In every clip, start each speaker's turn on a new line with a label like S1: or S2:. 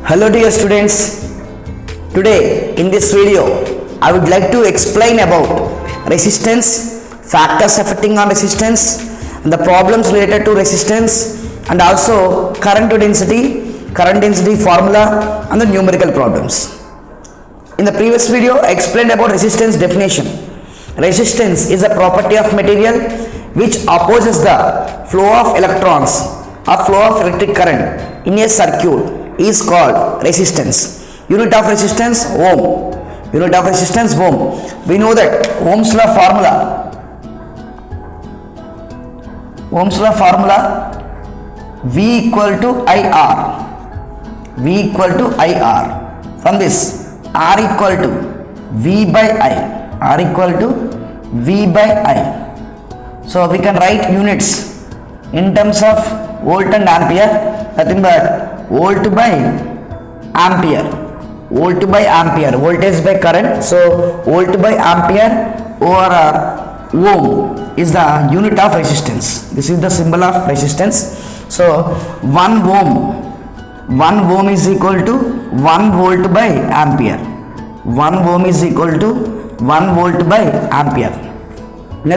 S1: Hello dear students, today in this video I would like to explain about resistance, factors affecting on resistance, and the problems related to resistance, and also current density formula, and the numerical problems. In the previous video I explained about resistance definition. Resistance is a property of material which opposes the flow of electrons or flow of electric current in a circuit is called resistance. Unit of resistance ohm. Unit of resistance ohm. We know that Ohm's law formula V equal to IR. V equal to IR. From this R equal to V by I. R equal to V by I. So we can write units in terms of volt and ampere, nothing but volt by ampere. Volt by ampere, voltage by current. So volt by ampere over ohm is the unit of resistance. This is the symbol of resistance. So 1 ohm is equal to 1 volt by ampere. 1 ohm is equal to 1 volt by ampere.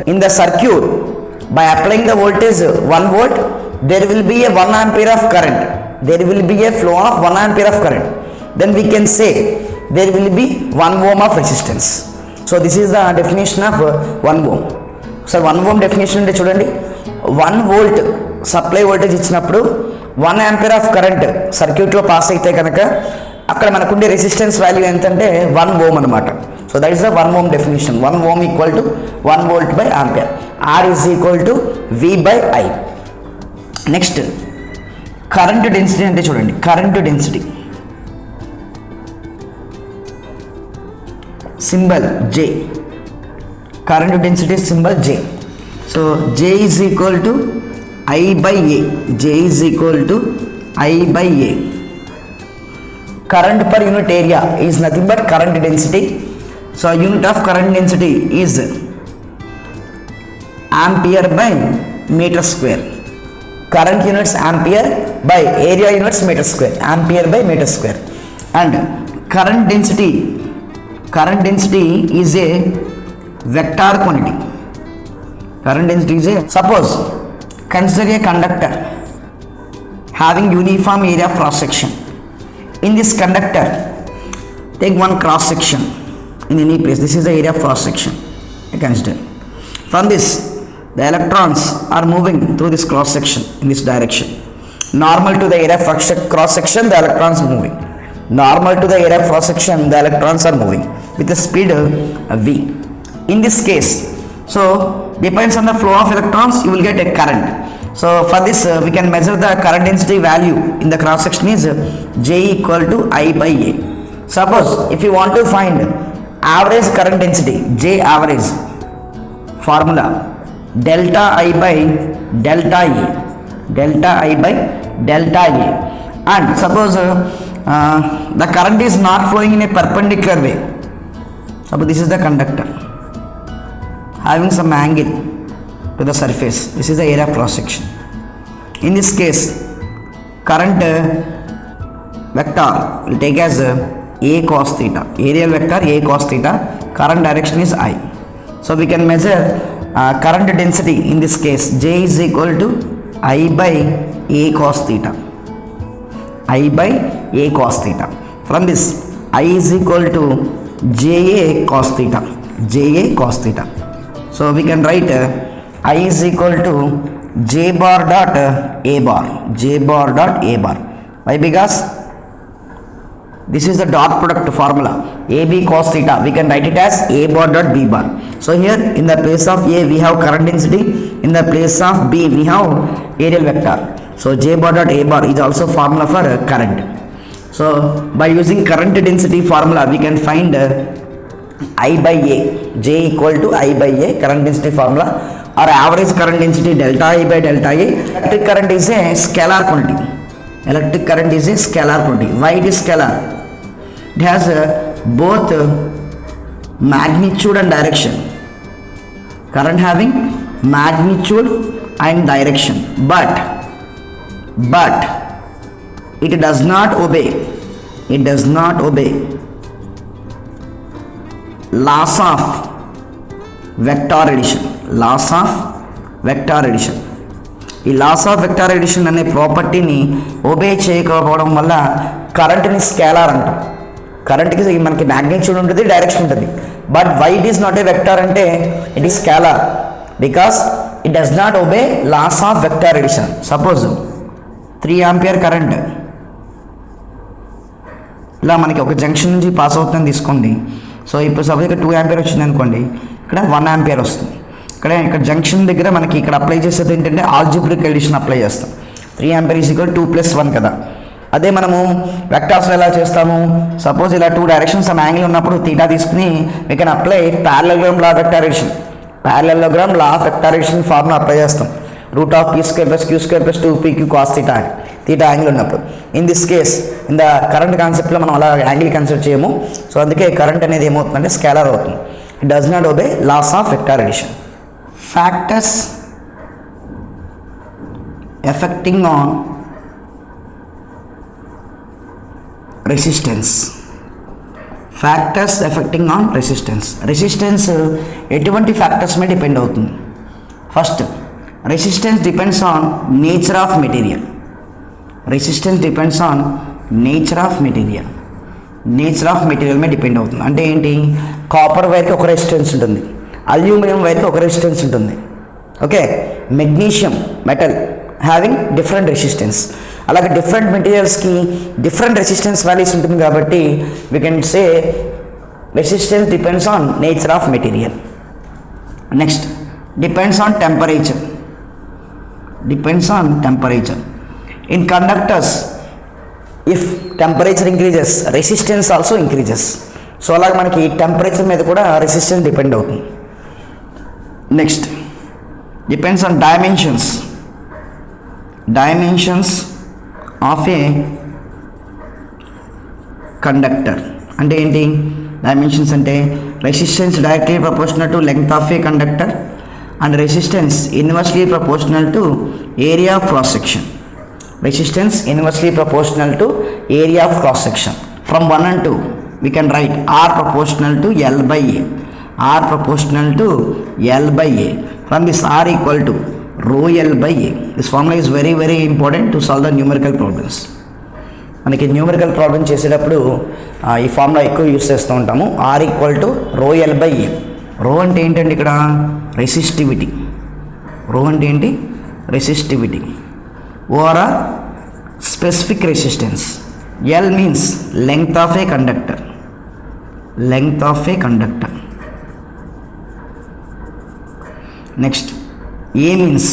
S1: In the circuit, by applying the voltage 1 volt, there will be a 1 ampere of current. There will be a flow of 1 ampere of current. Then we can say there will be 1 ohm of resistance. So this is the definition of 1 ohm. So 1 ohm definition ante chudandi, 1 volt supply voltage ఇచ్చినప్పుడు 1 ampere of current circuit లో pass అయితే కనుక అక్కడ మనకుండే resistance value ఎంత అంటే 1 ohm అన్నమాట. So that is the 1 ohm definition. 1 ohm equal to 1 volt by ampere. R is equal to V by I. Next current density అంటే చూడండి, current density symbol J. Current density symbol J. So J is equal to I by A. J is equal to I by A. Current per unit area is nothing but current density. So unit of current density is ampere by meter square. Current units ampere by area units meter square. Ampere by meter square. And current density is a vector quantity. Current density is a, suppose consider a conductor having uniform area of cross section. In this conductor, take one cross section in any place. This is the area of cross section. Consider. From this, the electrons are moving through this cross section in this direction. Normal to the area of cross section, the electrons are moving. Normal to the area of cross section, the electrons are moving with the speed V. In this case, so depends on the flow of electrons, you will get a current. So for this we can measure the current density value in the cross section is J equal to I by A. Suppose if you want to find average current density, J average formula delta I by delta A. Delta I by delta A. And suppose the current is not flowing in a perpendicular way. Suppose this is the conductor having some angle to the surface. This is the area of cross section. In this case, current vector will take as A cos theta. Areal vector A cos theta. Current direction is I. So we can measure current density in this case. J is equal to I by A cos theta. I by A cos theta. From this, I is equal to JA cos theta. JA cos theta. So we can write I is equal to J bar dot A bar. J bar dot A bar. Why? Because this is the dot product formula. AB cos theta. We can write it as A bar dot B bar. So here in the place of A we have current density. In the place of B we have areal vector. So J bar dot A bar is also formula for current. So by using current density formula we can find I by A. J equal to I by A, current density formula, or average current density delta I by delta A. Electric current is a scalar quantity. Electric current is a scalar quantity. Why it is scalar? It has both magnitude and direction. Current having magnitude and direction, but it does not obey it does not obey laws of vector addition. Laws of vector addition. ఈ loss of vector edition అనే ప్రాపర్టీని obey చేయకపోవడం వల్ల కరెంట్ని scalar అంటాం. కరెంట్కి మనకి magnitude ఉంటుంది, direction ఉంటుంది. But why it is not a vector అంటే it is scalar because it does not obey laws of vector addition. Suppose 3 ampere current ఇలా మనకి ఒక జంక్షన్ నుంచి పాస్ అవుతుందని తీసుకోండి. సో ఇప్పుడు సపోజ్ ఇక్కడ 2 ఆంపియర్ వచ్చింది అనుకోండి, ఇక్కడ 1 ఆంపియర్ వస్తుంది. ఇక్కడ జంక్షన్ దగ్గర మనకి ఇక్కడ అప్లై చేసేది ఏంటంటే ఆల్జిబ్రిక్ ఎడిషన్ అప్లై చేస్తాం. 3 ఆంపియర్ ఈజ్ ఈక్వల్ 2 + 1 కదా. అదే మనము వెక్టార్స్లో ఎలా చేస్తాము, సపోజ్ ఇలా 2 డైరెక్షన్స్ సమ్ యాంగిల్ ఉన్నప్పుడు తీటా తీసుకుని we can apply parallelogram law of vector addition. Parallelogram law of vector addition formula apply చేస్తాం. √p² + q² + 2pq cos θ theta angle ఉన్నప్పుడు. In this case in the current కాన్సెప్ట్లో మనం అలా angle consider చేయము. So అందుకే current అనేది ఏమవుతుందంటే scalar అవుతుంది. It does not obey laws of vector addition. Factors affecting on resistance. Factors affecting on resistance. Resistance ఎటువంటి ఫ్యాక్టర్స్ మీద డిపెండ్ అవుతుంది. First, resistance depends on nature of material. Resistance depends on nature of material. Nature of material మీద depend అవుతుంది. అంటే ఏంటి, copper వైర్కి ఒక resistance ఉంటుంది, aluminium వైర్కి ఒక రెసిస్టెన్స్ ఉంటుంది. Okay, magnesium metal having different resistance. అలాగే డిఫరెంట్ మెటీరియల్స్కి డిఫరెంట్ రెసిస్టెన్స్ వాల్యూస్ ఉంటుంది. కాబట్టి we can say resistance depends on nature of material. Next, depends on temperature. Depends on temperature. In conductors if temperature increases resistance also increases. So అలాగే మనకి temperature మీద కూడా resistance depend అవుతుంది. Next, depends on dimensions. Dimensions of a conductor అంటే ఏంటి, dimensions అంటే resistance directly proportional to length of a conductor and resistance inversely proportional to area of cross section. Resistance inversely proportional to area of cross section. From 1 and 2 we can write R proportional to L by A. R proportional to L by A. From this R equal to rho L by A. This formula is very very important to solve the numerical problems. మనకి numerical problem చేసేటప్పుడు ఈ formula ఎక్కువ use చేస్తూ ఉంటాము. R equal to rho L by A. రో అంటే ఏంటంటే ఇక్కడ రెసిస్టివిటీ. రో అంటే ఏంటి, resistivity or a specific resistance. L means length of a conductor. Length of a conductor. Next, A means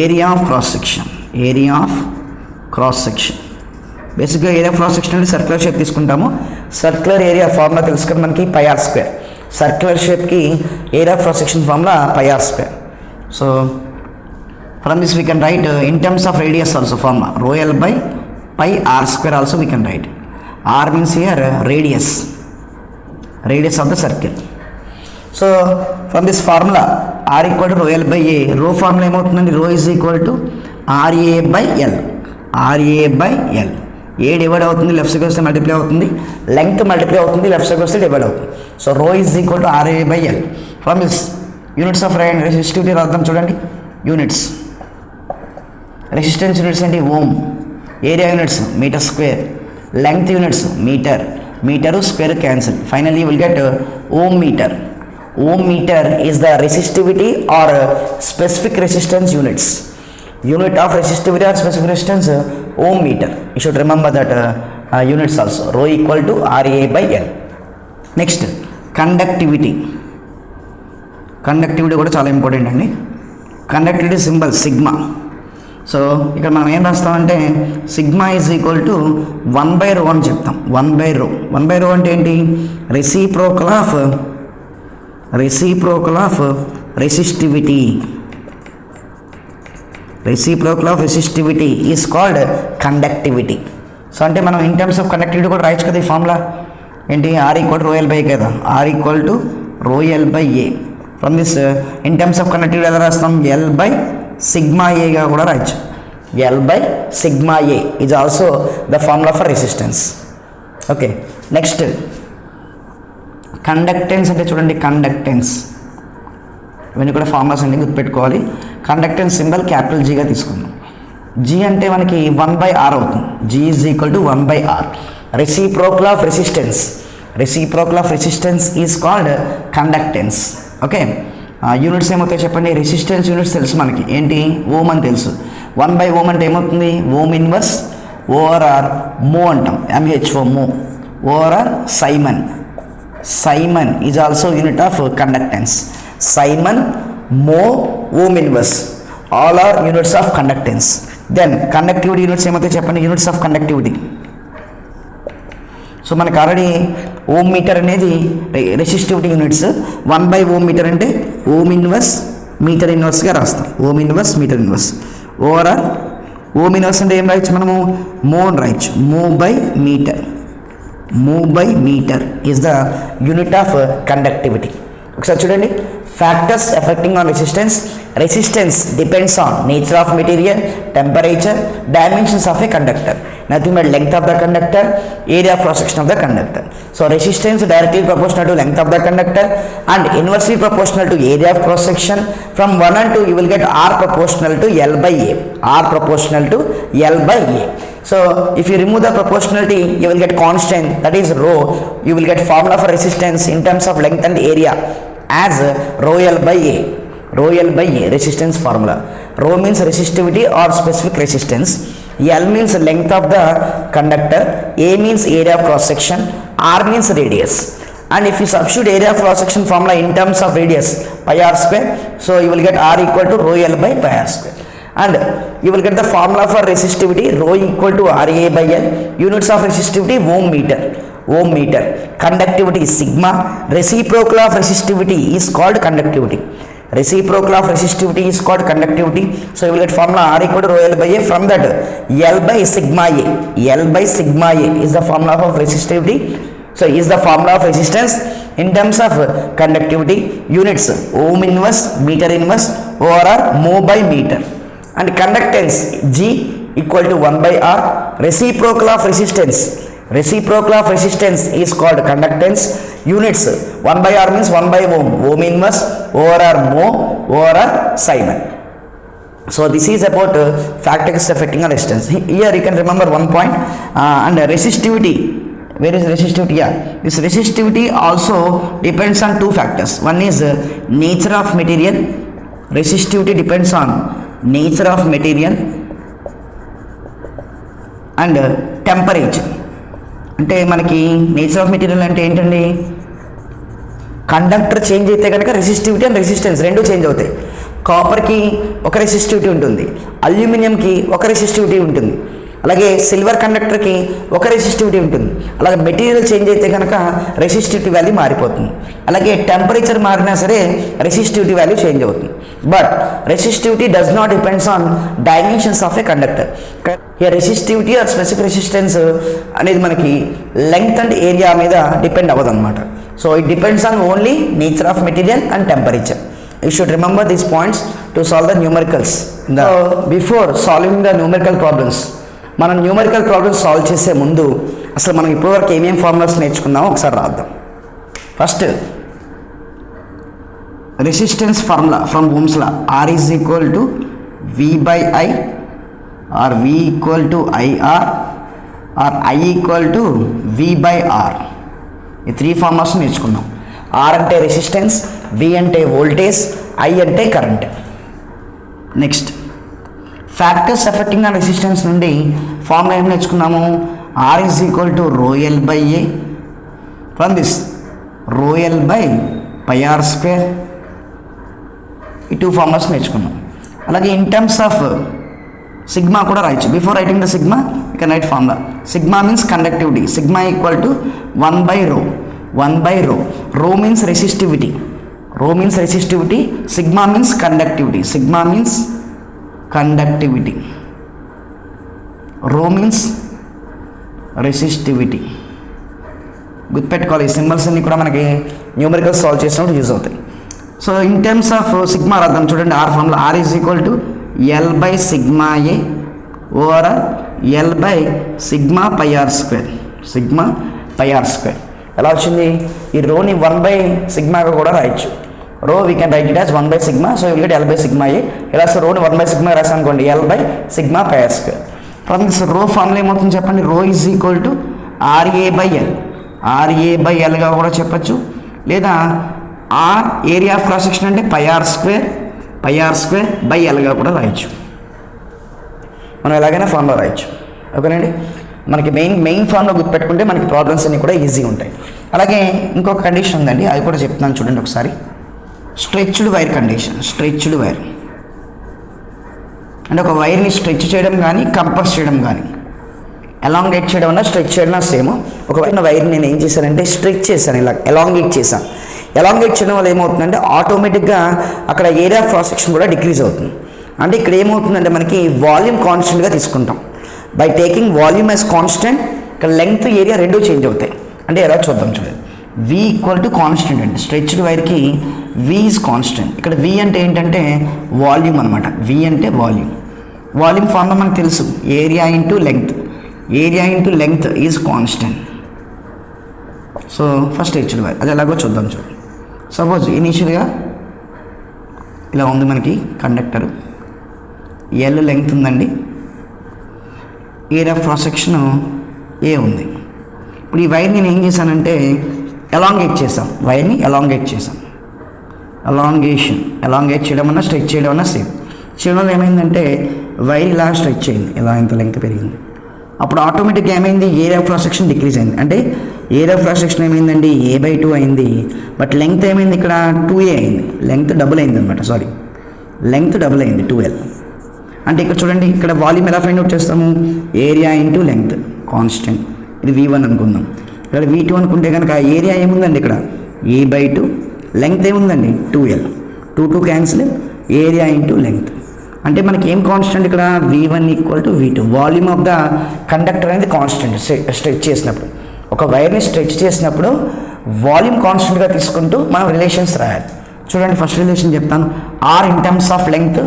S1: area of cross section. Area of cross section. బేసిక్గా area of cross section అంటే circular shape తీసుకుంటాము. Circular area formula తెలుసుకొని మనకి πr². Circular షేప్కి area of cross section formula πr². So from this we can write in terms of radius also formula rho L by pi r² also we can write. R means here radius of the circle. So from this formula R equal to rho L by A, rho formula ఏమవుతుందండి, rho is equal to RA by L. RA by L. A divide అవుతుంది, left side వస్తే multiply అవుతుంది, length multiply అవుతుంది, left side వస్తే divide అవుతుంది. So rho is equal to RA by L. From this units of resistivity రాద్దాం చూడండి. Units, resistance units అంటే ohm, area units meter square, length units meter, meter square cancel. Finally will get ohm meter. Ohm meter is the resistivity or specific resistance units. Unit of resistivity or specific resistance ohm meter. You should remember that units also. Rho equal to RA by L. Next, conductivity. Conductivity కూడా చాలా important అండి. Conductivity symbol sigma. So ఇక్కడ మనం ఏం రాస్తామంటే sigma is equal to 1/ρ అని చెప్తాం. 1/ρ. 1/ρ అంటే ఏంటి, reciprocal of resistivity. Reciprocal of resistivity is called conductivity. So అంటే మనం ఇన్ టర్మ్స్ ఆఫ్ కండక్టివిటీ కూడా రాయొచ్చు కదా ఈ ఫార్ములా. ఏంటి, R equal to rho L by A కదా. R equal to rho L by A. From this in terms of conductivity ఎలా రాస్తాం, L by sigma A గా కూడా రాయొచ్చు. L by sigma A is also the formula for resistance. Okay, next conductance అంటే చూడండి, conductance ఇవన్నీ కూడా formulas అన్ని గుర్తుపెట్టుకోవాలి. కండక్టెన్స్ సింబల్ క్యాపిటల్ జీగా తీసుకుందాం. జీ అంటే మనకి 1/r అవుతుంది. G is equal to 1/r. Reciprocal of resistance, reciprocal of resistance is called conductance. Okay, units ఏమవుతాయి చెప్పండి. రెసిస్టెన్స్ యూనిట్స్ తెలుసు మనకి, ఏంటి ఓమ్ అని తెలుసు. 1/ఓమ్ అంటే ఏమవుతుంది, ఓమ్ ఇన్వర్స్ ఓఆర్ఆర్ మో అంటాం, MHO mho. Or Siemens, Siemens is also unit of conductance. Siemens, mho, ohm inverse all are units of conductance. Then conductivity units ఏమవుతాయి చెప్పండి, యూనిట్స్ ఆఫ్ కండక్టివిటీ. సో మనకు ఆల్రెడీ ఓమ్ మీటర్ అనేది resistivity units. 1/ఓమ్ metre అంటే ohm inverse metre ఇన్వర్స్గా రాస్తాం. Ohm inverse metre inverse. Or ohm inverse అంటే ఏం రాయొచ్చు మనము, మో అని రాయొచ్చు. Mho by metre, mho by metre is the unit of conductivity. ఒకసారి చూడండి, factors affecting on resistance. Resistance depends on nature of material, temperature, dimensions of a conductor. Nothing but length of the conductor, area of cross section of the conductor. So resistance directly proportional to length of the conductor and inversely proportional to area of cross section. From 1 and 2 you will get R proportional to L by A. R proportional to L by A. So if you remove the proportionality you will get constant, that is rho. You will get formula for resistance in terms of length and area as rho L by A. Rho L by A, resistance formula. Rho means resistivity or specific resistance. L means length of the conductor, A means area of cross section, R means radius. And if you substitute area of cross section formula in terms of radius, pi r square, so you will get R equal to rho L by pi r square. And you will get the formula for resistivity, rho equal to RA by L. Units of resistivity, ohm meter, ohm meter. Conductivity is sigma. Reciprocal of resistivity is called conductivity. Reciprocal of resistivity is called conductivity. So you will get formula R equal to rho L by A. From that L by sigma A, L by sigma A is the formula of resistivity. So is the formula of resistance in terms of conductivity. Units ohm inverse, meter inverse, OR mho by meter. And conductance G equal to 1/R. Reciprocal of resistance, reciprocal of resistance is called conductance. Units 1/R means 1/ohm, ohm inverse, OR mho, OR Simon. So this is about factors affecting a resistance. Here you can remember one point, and resistivity. Where is resistivity? Yeah, this resistivity also depends on two factors. One is nature of material. Resistivity depends on nature of material and temperature. అంటే మనకి nature of material అంటే ఏంటండి, conductor change అయితే కనుక resistivity and resistance రెండు change అవుతాయి. కాపర్కి ఒక resistivity ఉంటుంది, అల్యూమినియంకి ఒక రెసిస్టివిటీ ఉంటుంది, అలాగే సిల్వర్ కండక్టర్కి ఒక రెసిస్టివిటీ ఉంటుంది. అలాగే మెటీరియల్ చేంజ్ అయితే కనుక రెసిస్టివిటీ వాల్యూ మారిపోతుంది. అలాగే టెంపరేచర్ మారినా సరే రెసిస్టివిటీ వాల్యూ చేంజ్ అవుతుంది. But resistivity does not depends on dimensions of a conductor. Resistivity or specific resistance అనేది మనకి లెంగ్త్ అండ్ ఏరియా మీద డిపెండ్ అవ్వదు అనమాట. So it depends on only nature of material and temperature. You should remember these points to solve the numericals. So before solving the numerical problems, మనం numerical problems solve చేసే ముందు అసలు మనం ఇప్పటివరకు ఏమేమి ఫార్ములాస్ నేర్చుకున్నామో ఒకసారి రాద్దాం. First resistance formula from ohm's law, R is equal to V by I or V equal to IR or I equal to V by R. ఈ త్రీ ఫార్ములాస్ నేర్చుకున్నాం. R అంటే రెసిస్టెన్స్, V అంటే voltage, I అంటే current. Next factors affecting on resistance నుండి formula ఏం నేర్చుకున్నాము, R is equal to rho L by A. From this rho L by pi R square. ఈ two formulas నేర్చుకున్నాం. అలాగే ఇన్ టర్మ్స్ ఆఫ్ సిగ్మా కూడా రాయొచ్చు. Before writing the sigma you can write formula. Sigma means conductivity. Sigma equal to 1/ρ. 1/ρ. Rho means resistivity. Rho means resistivity. Sigma means conductivity. Sigma means conductivity. Rho means resistivity. గుర్తుపెట్టుకోవాలి, ఈ symbols అన్ని కూడా మనకి numerical solve చేసినప్పుడు use అవుతాయి. So in terms of sigma రాద్దాం. చూడండి R formula. R is equal to L by sigma A over L by sigma pi R square. Sigma pi R square. ఎలా వచ్చింది? ఈ రోని 1/σగా కూడా రాయొచ్చు. Rho we can write it as 1/σ. So you get L/σ A. ఇలా రోని 1/σ రాసాను అనుకోండి, L/σ pi R square. From this rho formula ఏమవుతుంది చెప్పండి? రో ఈజ్ ఈక్వల్ టు RA/L. RA/Lగా కూడా చెప్పచ్చు, లేదా or area of cross section అంటే పై ఆర్ స్క్వేర్ బై Lగా కూడా రాయొచ్చు. మనం ఎలాగైనా ఫార్ములా రాయొచ్చు. ఓకేనండి. మనకి మెయిన్ ఫార్ములా గుర్తుపెట్టుకుంటే మనకి ప్రాబ్లమ్స్ అన్నీ కూడా ఈజీగా ఉంటాయి. అలాగే ఇంకొక కండిషన్ ఉందండి, అది కూడా చెప్తున్నాను చూడండి ఒకసారి. Stretched wire condition. Stretched wire అంటే ఒక వైర్ని స్ట్రెచ్ చేయడం కానీ కంప్రెస్ చేయడం కానీ, ఎలాంగేట్ చేయడం అన్నా స్ట్రెచ్ చేయడం సేమ్. ఒక వైర్ని నేను ఏం చేశానంటే స్ట్రెచ్ చేశాను, ఇలా ఎలాంగేట్ చేశాను. ఎలాంగేట్ చేయడం వల్ల ఏమవుతుందంటే ఆటోమేటిక్గా అక్కడ ఏరియా ఆఫ్ క్రాస్ సెక్షన్ కూడా డిక్రీజ్ అవుతుంది. అంటే ఇక్కడ ఏమవుతుందంటే మనకి వాల్యూమ్ కాన్స్టెంట్గా తీసుకుంటాం. By taking volume as constant, ఇక్కడ లెంగ్త్ ఏరియా రెండూ చేంజ్ అవుతాయి. అంటే ఎలా చూద్దాం చూడండి. V ఈక్వల్ టు కాన్స్టెంట్ అండి. స్ట్రెచ్డ్ వైర్కి V ఈజ్ కాన్స్టెంట్. ఇక్కడ V అంటే ఏంటంటే వాల్యూమ్ అనమాట. V అంటే వాల్యూమ్. వాల్యూమ్ ఫార్ములా మనకు తెలుసు, area into length is constant. So first stretched wire అది ఎలాగో చూద్దాం చూడండి. సపోజ్ ఇనీషియల్గా ఇలా ఉంది మనకి కండక్టర్, L లెంగ్త్ ఉందండి, area of cross section A ఉంది. ఇప్పుడు ఈ వైర్ నేను ఏం చేశానంటే ఎలాంగేట్ చేసాం, వైర్ని ఎలాంగేట్ చేసాం. ఎలాంగేట్ చేయడం అన్నా స్ట్రెచ్ చేయడం అన్నా సేమ్. చేయడం వల్ల ఏమైందంటే వైర్ ఇలా స్ట్రెచ్ అయింది, ఇలా ఇంత లెంగ్త్ పెరిగింది. అప్పుడు ఆటోమేటిక్గా ఏమైంది? Area of cross section decrease అయింది. అంటే ఏరియా ఆఫ్ క్రాస్ సెక్షన్ ఏమైందండి? A/2 అయింది. బట్ లెంగ్త్ ఏమైంది? ఇక్కడ 2A అయింది. లెంగ్త్ డబుల్ అయింది అనమాట. లెంగ్త్ డబుల్ అయింది, 2L. అంటే ఇక్కడ చూడండి, ఇక్కడ వాల్యూమ్ ఎలా ఫైండ్ అవుట్ చేస్తాము? Area into length constant. ఇది V1 అనుకుందాం. ఇక్కడ V2 అనుకుంటే కనుక ఏరియా ఏముందండి? ఇక్కడ A/2, లెంగ్త్ ఏముందండి? 2L. 2 cancel, area into length. అంటే మనకి ఏం కాన్స్టెంట్ ఇక్కడ? V1 equal to V2. Volume of the conductor అనేది కాన్స్టెంట్. స్ట్రెచ్ చేసినప్పుడు, ఒక వైర్ని స్ట్రెచ్ చేసినప్పుడు వాల్యూమ్ కాన్స్టెంట్గా తీసుకుంటూ మనం రిలేషన్స్ రాయాలి. చూడండి, ఫస్ట్ రిలేషన్ చెప్తాను. R in terms of length,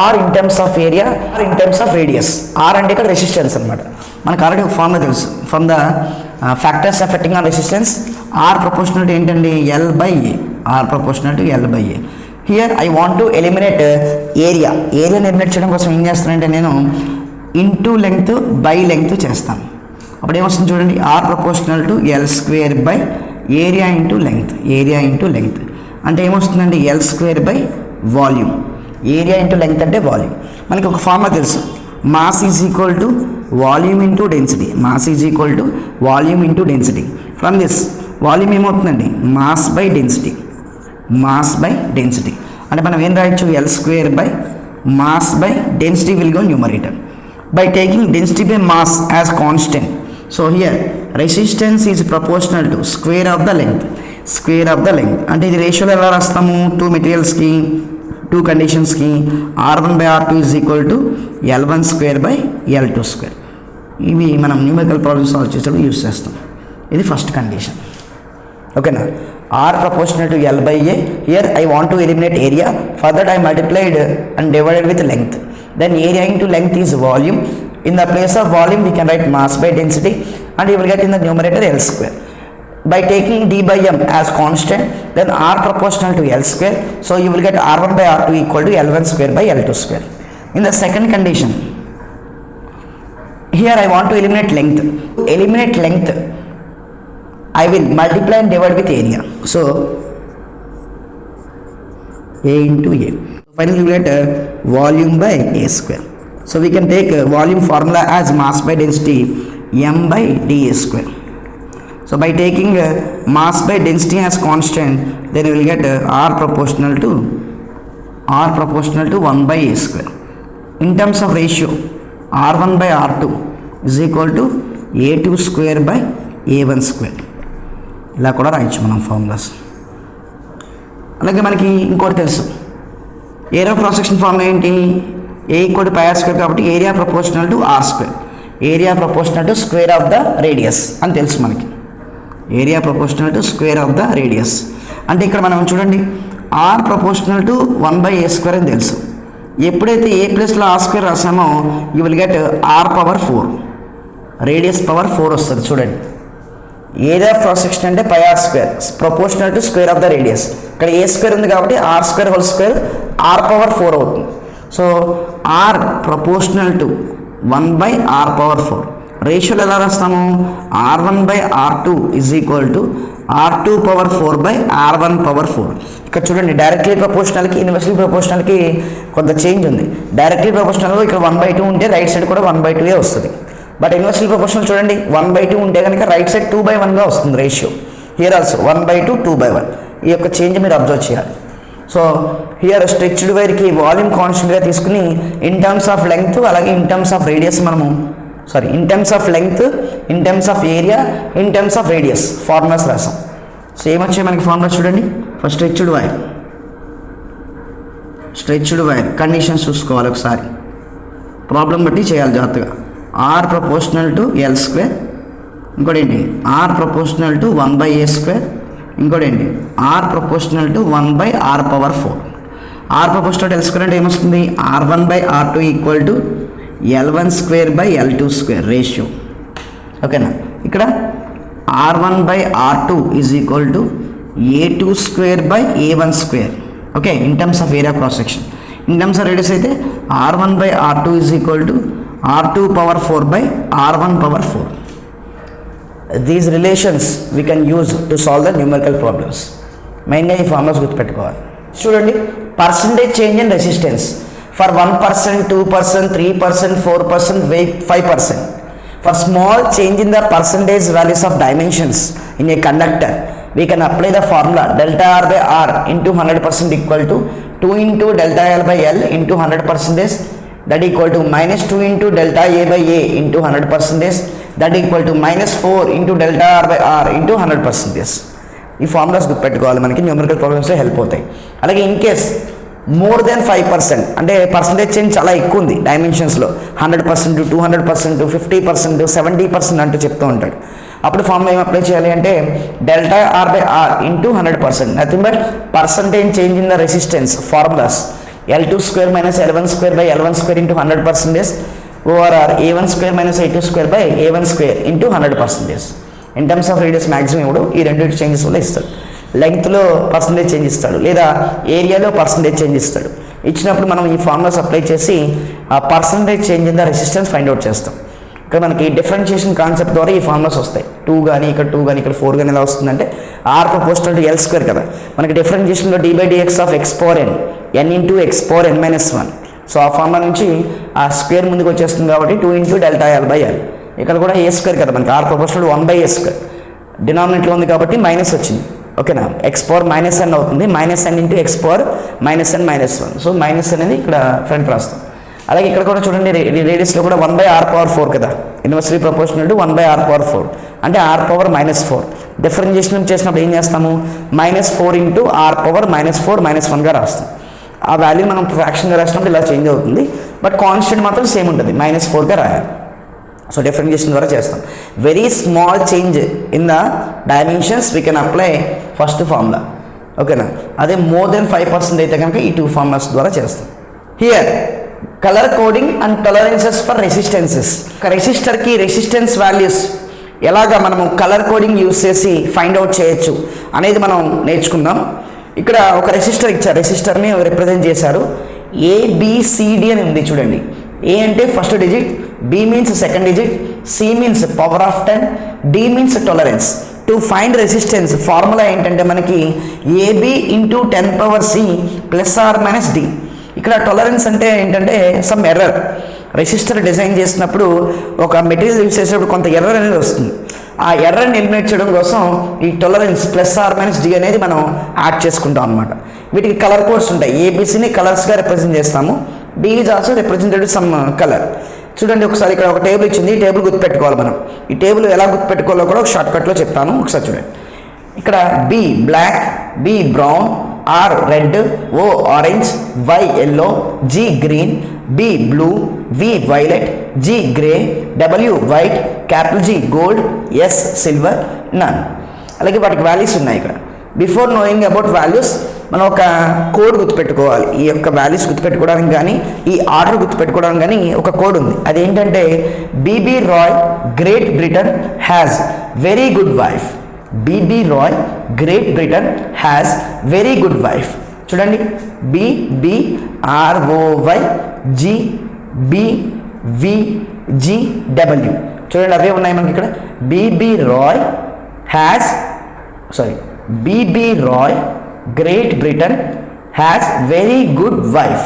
S1: R in terms of area, R in terms of radius. R అంటే ఇక్కడ రెసిస్టెన్స్ అనమాట. మనకు ఆల్రెడీ ఒక ఫార్ములా తెలుసు. From the factors affecting on resistance, R proportional to ఏంటండి? L/A. R proportional to L/A. Here I want to eliminate area. ఏరియాని eliminate చేయడం కోసం ఏం చేస్తానంటే నేను ఇంటూ లెంగ్త్ బై లెంగ్త్ చేస్తాను. అప్పుడు ఏమొస్తుంది చూడండి, R proportional to L² by area into length. అంటే ఏమొస్తుందండి? L² by volume. Area into length అంటే వాల్యూమ్. మనకి ఒక ఫార్ములా తెలుసు, mass is equal to volume into density. From this volume ఏమవుతుందండి? Mass by density. అంటే మనం ఏం రాయొచ్చు? L² by mass by density will go numerator. By taking density by mass as constant, so here resistance is proportional to square of the length. అంటే ఇది రేషియోలో ఎలా రాస్తాము? 2 మెటీరియల్స్కి, 2 కండిషన్స్కి R1/R2 is equal to L1² by L2². ఇవి మనం numerical problems solve చేసేటప్పుడు use చేస్తాం. ఇది ఫస్ట్ కండిషన్. ఓకేనా? R proportional to L/A. Here I want to eliminate area. For that I multiplied and divided with length. Then area into length is volume. In the place of volume we can write mass by density, and you will get in the numerator L². By taking D/M as constant, then R proportional to L². So you will get R1/R2 equal to L1² by L2². In the second condition, here I want to eliminate length. I will multiply and divide with area. So A into A. Finally we get volume by A². So we can take volume formula as mass by density M by dA². So by taking mass by density as constant, then we will get R proportional to 1/A². In terms of ratio, R1/R2 is equal to A2² by A1². ఇలా కూడా రాయొచ్చు మనం formulas. అలాగే మనకి ఇంకోటి తెలుసు, area of cross section formula ఏంటి? A equal to πr² కాబట్టి area proportional to R². Area proportional to square of the radius అని తెలుసు మనకి. Area proportional to square of the radius అంటే ఇక్కడ మనం చూడండి, R ప్రపోర్షనల్ టు 1/A² అని తెలుసు. ఎప్పుడైతే A ప్లస్లో R² రాసామో you will get R⁴. Radius power 4 వస్తుంది. చూడండి, ఏరియా ఆఫ్ క్రాస్ సెక్షన్ అంటే pi R square proportional to square of the radius. ఇక్కడ ఏ స్క్వేర్ ఉంది కాబట్టి R square whole square R power 4 అవుతుంది. So R proportional to 1/r⁴. రేషియోలు ఎలా రాస్తాము? r1/r2 is equal to r2⁴/r1⁴. ఇక్కడ చూడండి, డైరెక్ట్లీ ప్రపోర్షనల్కి ఇన్వర్స్లీ ప్రపోర్షనల్కి కొంత చేంజ్ ఉంది. డైరెక్ట్లీ ప్రపోర్షనల్ ఇక్కడ 1/2 ఉంటే రైట్ సైడ్ కూడా 1/2 వస్తుంది. బట్ ఇన్వర్స్లీ ప్రపోర్షనల్ చూడండి, 1/2 ఉంటే కనుక రైట్ సైడ్ 2/1గా వస్తుంది రేషియో. Here also 1/2 2/1. ఈ యొక్క చేంజ్ మీరు అబ్జర్వ్ చేయాలి. సో హియర్ స్ట్రెచ్డ్ వైర్కి వాల్యూమ్ కాన్స్టెంట్గా తీసుకుని ఇన్ టర్మ్స్ ఆఫ్ లెంగ్త్ అలాగే in terms of radius in terms of length, in terms of area, in terms of radius formulas రాసాం. So ఏమొచ్చాయి మనకి formula చూడండి. ఫస్ట్ స్ట్రెచ్డ్ వైర్ కండిషన్స్ చూసుకోవాలి ఒకసారి, problem బట్టి చేయాలి జాగ్రత్తగా. R proportional to L square, ఇంకోటి ఏంటి ఆర్ ప్రపోర్షనల్ టు 1/a², ఇంకోటి ఏంటి R proportional to 1/r⁴. R proportional to L square అంటే ఏమొస్తుంది? r1/r2 equal to L1² ratio. ఓకేనా? ఇక్కడ r1/r2 is equal to a2²/a1². Okay, in terms of area cross section. In terms of radius అయితే r1/r2 is equal to r2⁴/r1⁴. These relations we can use to solve the numerical problems. మెయిన్గా ఈ formulas గుర్తుపెట్టుకోవాలి. చూడండి, percentage change in resistance for 1%, 2%, 3%, 4%, 5%. For small change in the percentage values of dimensions in a conductor, we can apply the formula delta R by R into 100% equal to 2 into delta L by L into 100%, that equal to minus 2 into delta A by A into 100%, that equal to minus 4 into delta R by R into 100%. ఈ formulas గుర్తుపెట్టుకోవాలి, మనకి numerical ప్రాబ్లమ్స్లో help అవుతాయి. అలాగే in case more than 5% అంటే percentage change చాలా ఎక్కువ ఉంది డైమెన్షన్స్లో, 100%, 200%, 50%, 70% అంటూ చెప్తూ ఉంటాడు. అప్పుడు ఫార్ములా ఏం అప్లై చేయాలి అంటే delta R by R into 100%, nothing but percentage change in the resistance formulas L2² minus L1² into 100% over A1² minus A2² by A1² into 100%. In terms of radius maximum ఇప్పుడు ఈ రెండు changes వల్ల ఇస్తాడు. లెంగ్త్లో percentage change ఇస్తాడు, లేదా ఏరియాలో percentage change ఇస్తాడు. ఇచ్చినప్పుడు మనం ఈ ఫార్ములాస్ అప్లై చేసి ఆ percentage change in the resistance find out చేస్తాం. ఇక్కడ మనకి డిఫరెన్షియేషన్ కాన్సెప్ట్ ద్వారా ఈ ఫార్ములాస్ వస్తాయి. 2 కానీ ఇక్కడ 2 కానీ ఇక్కడ 4 కానీ ఎలా వస్తుందంటే ఆర్ ప్రపోర్షనల్ టు L² కదా, మనకి డిఫరెన్షియేషన్లో d/dx of x power n into x power n - 1. So ఆ ఫార్ములా నుంచి ఆ స్క్వేర్ ముందుకు వచ్చేస్తుంది కాబట్టి 2 into delta L by L. ఇక్కడ కూడా a² కదా, మనకి ఆర్ ప్రపోర్షనల్ 1/a², డినామినేట్లో ఉంది కాబట్టి మైనస్ వచ్చింది. ఓకేనా? x పవర్ -n అవుతుంది, -n into x power -n - 1. So minus అనేది ఇక్కడ ఫ్రంట్ రాస్తాం. అలాగే ఇక్కడ కూడా చూడండి, రేడియస్లో కూడా 1/r⁴ కదా, ఇన్వర్స్లీ ప్రపోర్షనల్ టు 1/r⁴, అంటే r పవర్ -4. డిఫరెన్షియేషన్ చేసినప్పుడు ఏం చేస్తాము? -4 into r పవర్ -4 - 1గా రాస్తాం. ఆ వాల్యూ మనం ఫ్రాక్షన్గా రాసినప్పుడు ఇలా చేంజ్ అవుతుంది, బట్ కాన్స్టెంట్ మాత్రం సేమ్ ఉంటుంది, -4గా రాయాలి. సో డిఫరెన్షియేషన్ ద్వారా చేస్తాం. Very small change in the dimensions we can apply first formula. ఓకేనా? అదే మోర్ దెన్ 5% అయితే కనుక ఈ 2 ఫార్ములాస్ ద్వారా చేస్తాం. Here colour coding and tolerances for resistances. ఒక రెసిస్టర్కి రెసిస్టెన్స్ వాల్యూస్ ఎలాగా మనము కలర్ కోడింగ్ యూస్ చేసి ఫైండ్ అవుట్ చేయొచ్చు అనేది మనం నేర్చుకుందాం. ఇక్కడ ఒక రెసిస్టర్ ఇచ్చారు, రెసిస్టర్ని రిప్రజెంట్ చేశారు. ABCD అని ఉంది చూడండి. A అంటే first digit, B means second digit, C means power of 10, D means tolerance. To find resistance formula ఏంటంటే మనకి AB into 10⁻C ± D. ఇక్కడ టాలరెన్స్ అంటే ఏంటంటే సమ్ ఎర్రర్. రెసిస్టర్ డిజైన్ చేసినప్పుడు ఒక మెటీరియల్ యూజ్ చేసేటప్పుడు కొంత ఎర్రర్ అనేది వస్తుంది. ఆ ఎర్రర్ని ఎలిమినేట్ చేయడం కోసం ఈ టాలరెన్స్ ± D అనేది మనం యాడ్ చేసుకుంటాం అనమాట. వీటికి కలర్ కోడ్స్ ఉంటాయి. ABCని కలర్స్గా రిప్రజెంట్ చేస్తాము, B is also represented some colour. చూడండి ఒకసారి, ఇక్కడ ఒక టేబుల్ ఇచ్చింది, ఈ టేబుల్ గుర్తుపెట్టుకోవాలి మనం. ఈ టేబుల్ ఎలా గుర్తుపెట్టుకోవాలో కూడా ఒక షార్ట్కట్లో చెప్తాను, ఒకసారి చూడండి. ఇక్కడ B black, B brown, R red, O orange, Y yellow, G green, B blue, V violet, G grey, W white, G gold, S silver, none. అలాగే వాటికి వాల్యూస్ ఉన్నాయి ఇక్కడ. బిఫోర్ నోయింగ్ అబౌట్ వాల్యూస్ మనం ఒక కోడ్ గుర్తుపెట్టుకోవాలి. ఈ యొక్క values గుర్తుపెట్టుకోవడానికి కానీ ఈ ఆర్డర్ గుర్తుపెట్టుకోవడానికి కానీ ఒక కోడ్ ఉంది. అదేంటంటే BB Roy Great Britain has very good wife. BB Roy Great Britain has very good wife. చూడండి BBROY GBVGW. చూడండి అవే ఉన్నాయి మనకి ఇక్కడ. BB Roy Great Britain has very good wife.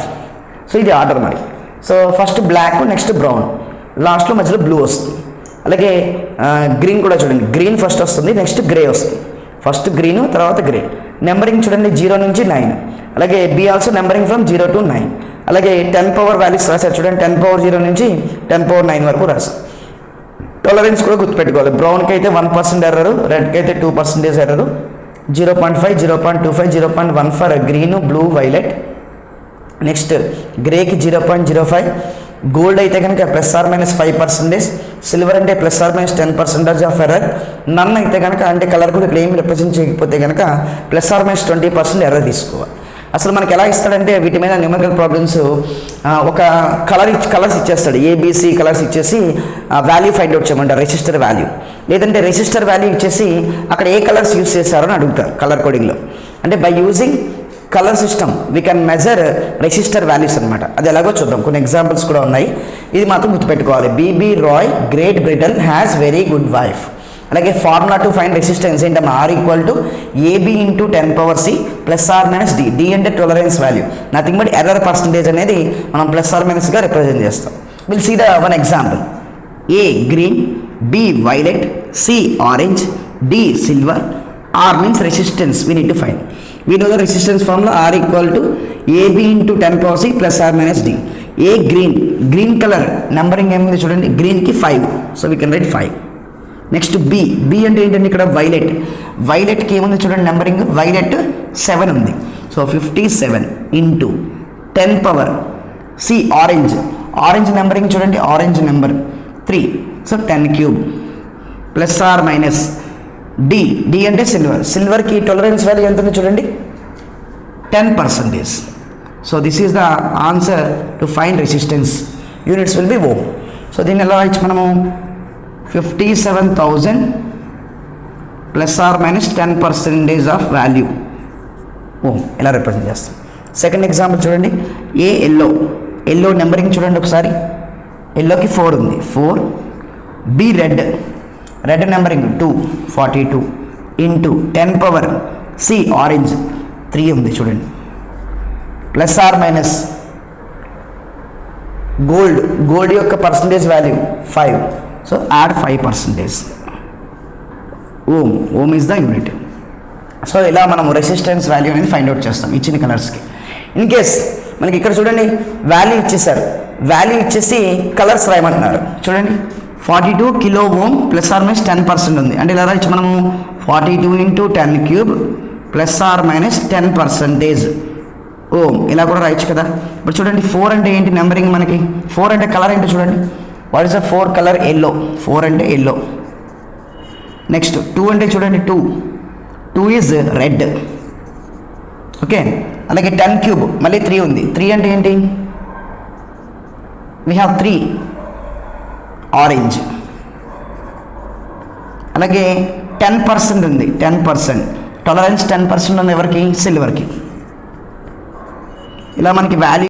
S1: So ఇది ఆర్డర్ మరి. So first black, next brown, లాస్ట్లో మధ్యలో బ్లూ వస్తుంది. అలాగే గ్రీన్ కూడా చూడండి, గ్రీన్ ఫస్ట్ వస్తుంది, నెక్స్ట్ గ్రే వస్తుంది. ఫస్ట్ గ్రీన్, తర్వాత గ్రే. నెంబరింగ్ చూడండి 0 నుంచి 9. అలాగే be also numbering from 0 to 9. అలాగే 10 పవర్ వాల్యూస్ రాశారు చూడండి, 10 power 0 నుంచి 10 power 9 వరకు రాశారు. టాలరెన్స్ కూడా గుర్తుపెట్టుకోవాలి. బ్రౌన్కి అయితే 1% ఎర్రరు, రెడ్కి అయితే 2% error, 0.5, 0.25, 0.1 for green, blue, violet. Next గ్రేకి 0.05. గోల్డ్ అయితే కనుక ±5%, సిల్వర్ అంటే ±10% ఆఫ్ ఎర్రర్. నన్ అయితే కనుక అంటే కలర్ కూడా ఇక్కడ ఏమి రిప్రజెంట్ చేయకపోతే కనుక ±20% ఎర్రర్ తీసుకోవాలి. అసలు మనకి ఎలా ఇస్తాడంటే వీటి మీద న్యూమరికల్ ప్రాబ్లమ్స్ ఒక కలర్స్ ఇచ్చేస్తాడు, ABC కలర్స్ ఇచ్చేసి వాల్యూ ఫైండ్ అవుట్ చేయమంటారు, రెసిస్టర్ వాల్యూ. లేదంటే రెసిస్టర్ వాల్యూ ఇచ్చేసి అక్కడ ఏ కలర్స్ యూజ్ చేశారో అని అడుగుతారు కలర్ కోడింగ్లో. అంటే by using colour system we can measure resistor values అనమాట. అది ఎలాగో చూద్దాం, కొన్ని ఎగ్జాంపుల్స్ కూడా ఉన్నాయి. ఇది మాత్రం గుర్తుపెట్టుకోవాలి. BB Roy Great Britain has very good wife. అలాగే ఫార్ములా టు ఫైండ్ రెసిస్టెన్స్ ఏంటమ్మా, R = AB × 10 power C ±D. D అంటే tolerance value, nothing but error percentage అనేది మనం +or- గా రిప్రజెంట్ చేస్తాం. Will see the one example. A green, B violet, C orange, D silver, R means resistance we need to find. We know the resistance formula, R = AB × 10 power C ±D. A green color numbering ఏముంది చూడండి, గ్రీన్కి 5, so we can write 5. Next B అంటే ఏంటంటే ఇక్కడ వైలెట్కి ఏముంది చూడండి numbering, violet 7 ఉంది, so 57 × 10 power C. Orange numbering చూడండి, orange number 3, so 10³ ±D. D అంటే సిల్వర్కి టాలరెన్స్ వాల్యూ ఎంత ఉంది చూడండి, 10%. So this is the answer to find resistance. Units will be ohm. So దీన్ని ఎలా రాయొచ్చు మనము, 57,000 ±10% ఆఫ్ వాల్యూ ఓం ఎలా రిప్రజెంట్ చేస్తాం. సెకండ్ ఎగ్జాంపుల్ చూడండి. ఏ ఎల్లో నెంబరింగ్ చూడండి ఒకసారి, ఎల్లోకి 4 ఉంది, 4. B red numbering 2, 42 × 10 power C. Orange 3 ఉంది చూడండి, ±. గోల్డ్ యొక్క percentage value 5, so add 5%. Ohm is the unit. So ఇలా మనం రెసిస్టెన్స్ వాల్యూ అనేది ఫైండ్ అవుట్ చేస్తాం ఇచ్చిన కలర్స్కి. ఇన్ కేస్ మనకి ఇక్కడ చూడండి వాల్యూ ఇచ్చేసారు, వాల్యూ ఇచ్చేసి కలర్స్ రాయమంటున్నారు చూడండి. 42 kilo ohm ±10% ఉంది, అంటే ఇలా రాయొచ్చు మనము 42 × 10³ ±10% ఓం ఇలా కూడా రాయొచ్చు కదా. ఇప్పుడు చూడండి 4 అంటే ఏంటి నెంబరింగ్ మనకి, 4 అంటే కలర్ ఏంటో చూడండి. What is the 4 colour, yellow. 4 అంటే ఎల్లో. నెక్స్ట్ 2 అంటే చూడండి, 2 ఈజ్ రెడ్. ఓకే, అలాగే 10³ మళ్ళీ 3 ఉంది, 3 అంటే ఏంటి, వీ హ్యావ్ 3 ఆరెంజ్. అలాగే 10% ఉంది, 10% టాలరెన్స్ 10% ఉంది ఎవరికి, సిల్వర్కి. ఇలా మనకి వాల్యూ